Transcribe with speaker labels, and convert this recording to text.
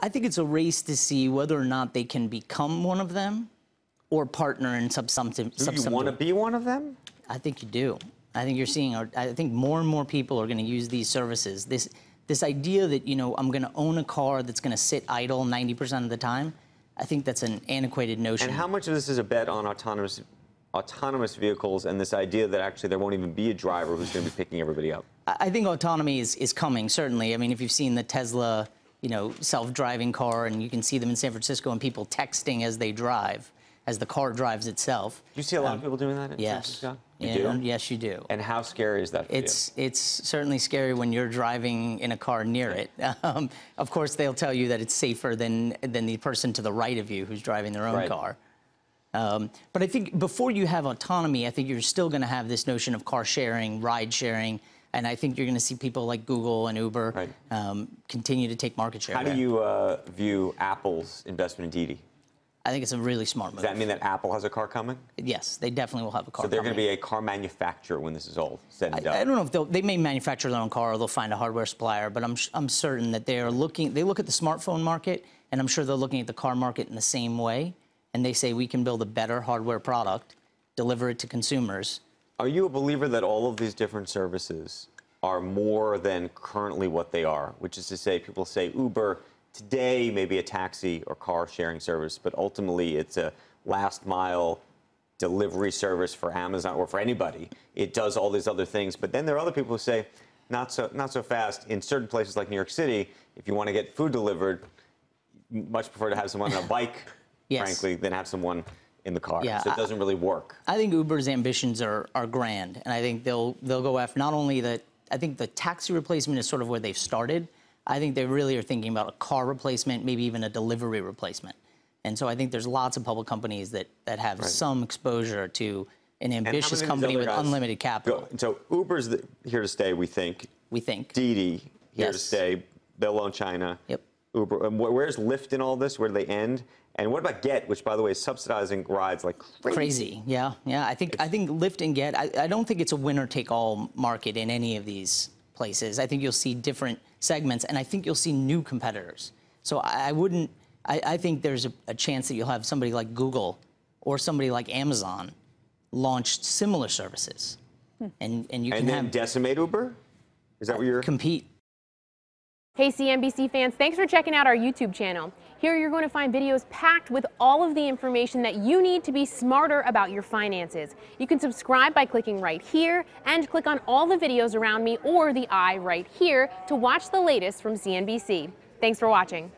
Speaker 1: I think it's a race to see whether or not they can become one of them or partner in substantive.
Speaker 2: Do you want to be one of them?
Speaker 1: I think you do. I think you're seeing, I think more and more people are going to use these services. This idea that, you know, I'm going to own a car that's going to sit idle 90% of the time, I think that's an antiquated notion.
Speaker 2: And how much of this is a bet on autonomous vehicles and this idea that actually there won't even be a driver who's going to be picking everybody up?
Speaker 1: I think autonomy is coming, certainly. I mean, if you've seen the Tesla, you know, self-driving car, and you can see them in San Francisco and people texting as they drive, as the car drives itself.
Speaker 2: Do you see a lot of people doing that in San Francisco? You do?
Speaker 1: Yes, you do.
Speaker 2: And how scary is that for you?
Speaker 1: It's certainly scary when you're driving in a car near it. Of course, they'll tell you that it's safer than the person to the right of you who's driving their own car. But I think before you have autonomy, I think you're still going to have this notion of car sharing, ride sharing, and I think you're going to see people like Google and Uber continue to take market share.
Speaker 2: How do you view Apple's investment in Didi?
Speaker 1: I think it's a really smart move.
Speaker 2: Does that mean that Apple has a car coming?
Speaker 1: Yes, they definitely will have a car
Speaker 2: coming. So they're
Speaker 1: going
Speaker 2: to be a car manufacturer when this is all said and done.
Speaker 1: I don't know if they may manufacture their own car or they'll find a hardware supplier, but I'm certain that they look at the smartphone market, and I'm sure they're looking at the car market in the same way, and they say we can build a better hardware product, deliver it to consumers.
Speaker 2: Are you a believer that all of these different services are more than currently what they are? Which is to say, people say Uber today may be a taxi or car sharing service, but ultimately it's a last mile delivery service for Amazon or for anybody. It does all these other things. But then there are other people who say, not so fast. In certain places like New York City, if you want to get food delivered, much prefer to have someone on a bike, frankly, than have someone in the car. So it doesn't really work.
Speaker 1: I think Uber's ambitions are grand, and I think they'll go after not only I think the taxi replacement is sort of where they've started. I think they really are thinking about a car replacement, maybe even a delivery replacement. And so I think there's lots of public companies that have some exposure to an ambitious company with unlimited capital.
Speaker 2: So Uber's here to stay, we think.
Speaker 1: We think.
Speaker 2: Didi, here to stay. They'll own China.
Speaker 1: Yep.
Speaker 2: Uber. And where's Lyft in all this? Where do they end? And what about Get, which, by the way, is subsidizing rides like crazy?
Speaker 1: Yeah. I think Lyft and Get, I don't think it's a winner-take-all market in any of these places. I think you'll see different segments, and I think you'll see new competitors. So I think there's a chance that you'll have somebody like Google or somebody like Amazon launch similar services. And you can
Speaker 2: then decimate Uber? Is that what you're...
Speaker 1: Compete.
Speaker 3: Hey, CNBC fans, thanks for checking out our YouTube channel. Here you're going to find videos packed with all of the information that you need to be smarter about your finances. You can subscribe by clicking right here and click on all the videos around me or the eye right here to watch the latest from CNBC. Thanks for watching.